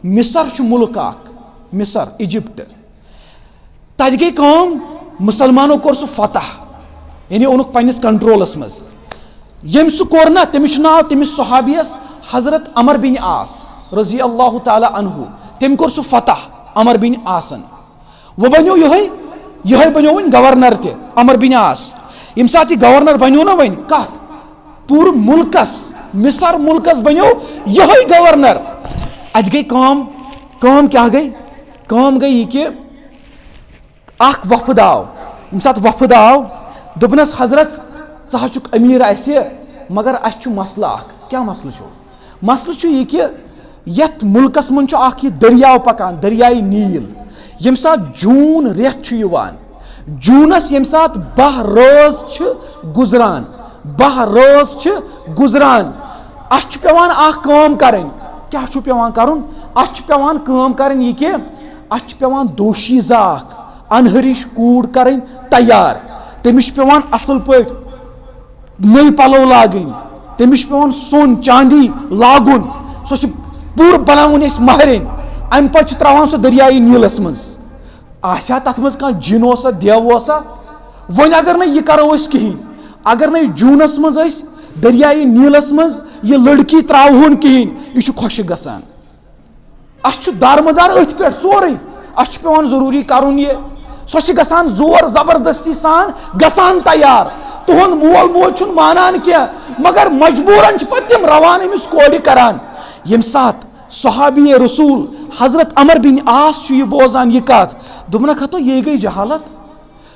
मिसर मुल्क मिसर इजिप्ट तत गई कौम मुसलमानों कोर सह फतह यानी ओनुक पन्निस कंट्रोलस मज यम सह कोर ना तमिस नाव तमिस सहाबियस हजरत अमर बिन आस रजी अल्लाह ताला अन्हु तम कोर सह फतह अमर बिन आसन वो बनो यह बनो वन गवर्नर ते अमर बिन आस यम साथ यह गवर्नर बनो ना वन कत पूरे मुल्कस मिसर मुल्कस बनो यह गवर्नर अज गई कौम क्या गई कौम गई यह कि अख वफद आव यम साथ वफद आव दोपनस हजरत चा अमीर असे मगर अस मसला क्या मसल यह कि यथ मुल्कस मन यह दरियाव पकान दरियाई नील यम साथ जून रेत जूनस यम साथ 12 रोज गुजरान 12 रोज गुजरान अस पेवान काम करें क्या पेवान करुन अस पेवान काम करें यह कि अस पेवान दोशीजा अनहरिश कूड़ करें तैयार तमिश पेवान असल पे नई पलो लागन तमिश पेवान सोन चांदी लागुन सो पूर बनावन महरिन अम पे त्रावान सो दरियाई नीलस मज आशा तथ मज कह जिन ओसा देव ओसा वन अगर न यह करो कहीं अगर न जूनस मज दरियाई नीलस मज यह लड़की त्रावन कहीं यह खुश गसान अस दारमदार अथ पे सोरे अस पेवान जरूरी करुन ये सो गसान जोर जबरदस्ती सान गसान तैयार तुहन मोल मोल मानान क्या मगर मजबूरन तम रवान अमिस कोड़ करान यम साथ सहाबी रसूल हजरत अमर बिन आस यह बोजान यह कत दोपनक हतो ये गई जहालत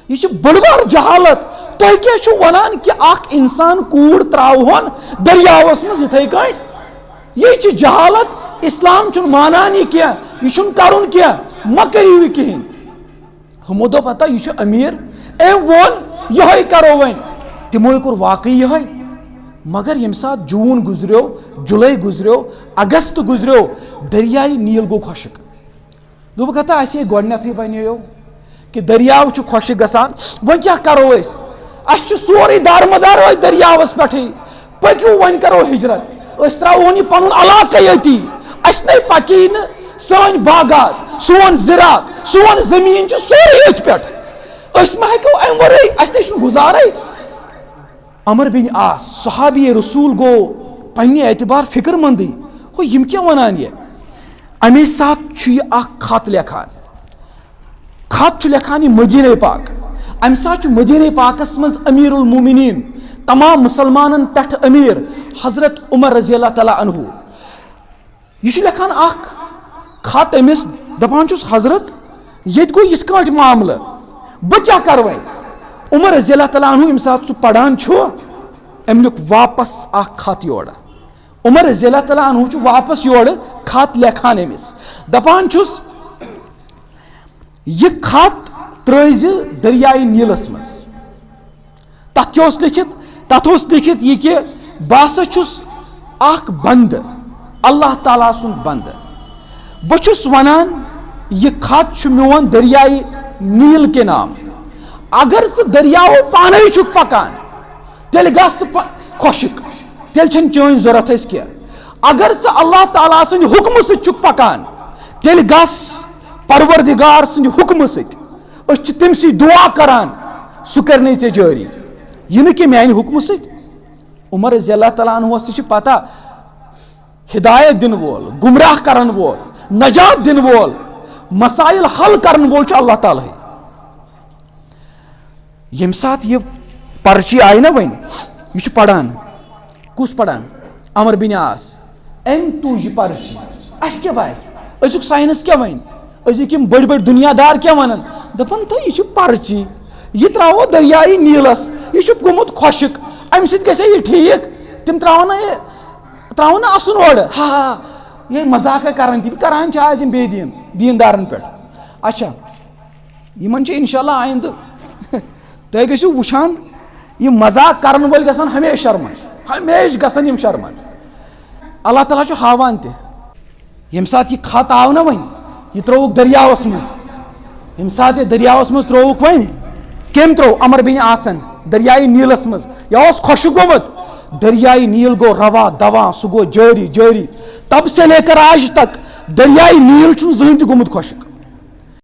यह बड़बार जहालत तुह क्या वनान कि अख इंसान कूड़ त्रावन दरियावस मज इथे कट यह जहालत इस्लाम मानान यह क्या यह करुन क्या मा करियो यह कहें हमो दो पता यह अमीर एम वोन यह करो वन तमो कोर वाकई यह मगर यम साथ जून गुजरो जुलाई गुजरो अगस्त गुजरो दरियाई नील गो खुशक दोप कथा असे गोडनथी बनो कि दरियाव खुश गसान वन क्या करो अस सोरे दारमदार दरियावस पे पकू वन करो हिजरत त्रो पुन अलाक ये अस न पकी न सन बागात सोन ज़रात सोन जमीन सोरे अथ पे मा हेको अम वरई अस गुजारे अमर बिन आस सहाबी रसूल गो पन्ने एतबार फिक्रमंदी हो यम क्या वनान ये अमे साथ खत लेखान खत लेखान यह मदीने पाक अम साथ मदीने पाकस मज अमीरुल मोमिनीन तमाम मुसलमानन पे अमीर हजरत उमर रज़ी अल्लाह तआला अन्हु यह लेखान खत अमिस दपान हजरत ये गो ये मामल बह क्या कर वन उमर रज़ी अल्लाह तआला अन्हु यम साथ पढ़ान अम लिख वापस खत योर उमर रज़ी अल्लाह तआला अन्हु वापस योर खत लेखान अमिस दपान यह खत त्रज दरियाई नीलस मज तथ क्या लिखित तथ लिखित यह कि बह बंद अल्लाह ताला सुन बंद बहुस वनान यह खत मोन दरियाई नील के नाम अगर सह दरियाव पान पकान तेल ग खुशक तेल चन जरूरत कह अगर सह अल्लाह ताला सद हुक्म सह पकान तेल गस परवरदिगार सद हुक्म सद तमसी दुआ करान सह कर जारी यह कि मान हुक्म सद उमर रज़ी अल्लाह तआला अन्हु पता हिदायत दिन वोल गुमराह करन वोल नजात दिन वोल मसाइल हल करन वोल अल्लाह ताला यम साथ यह पर्ची आई ना वन यह पढ़ान कुस पढ़ान अमर बिन आस अम तू यह पर्ची अस क्या बास अजुक साइंस क्या वन अजुक यम बड़ बड़ दुनियादार क्या वनान दपन तो यह पर्ची यह त्रावो दरियाई नीलस यह गोमुत खुशक अम सह ठीक तम त्रावन असन ओर हा ये मजाक करान करान आज बे दीनदारन पे अच्छा इन इंशाल्लाह आइंद तुम गो वुचान यह मजाक करन वल गसान हमेशा शर्मंद शर्मंद अल्लाह ताला हावान तम सात यह खत आव ना वन यह त्रोक दरियावस मज यम सात दरियावस मज त्रोक वन कम त्रो अमर बिन आसन दरियाई नीलस मज यह खुश गोमुत दरियाई नील गो रवा दवा सह गो जारी जारी तब से लेकर आज तक दरियाई नील छुन जहन ति गोमुत खुशक।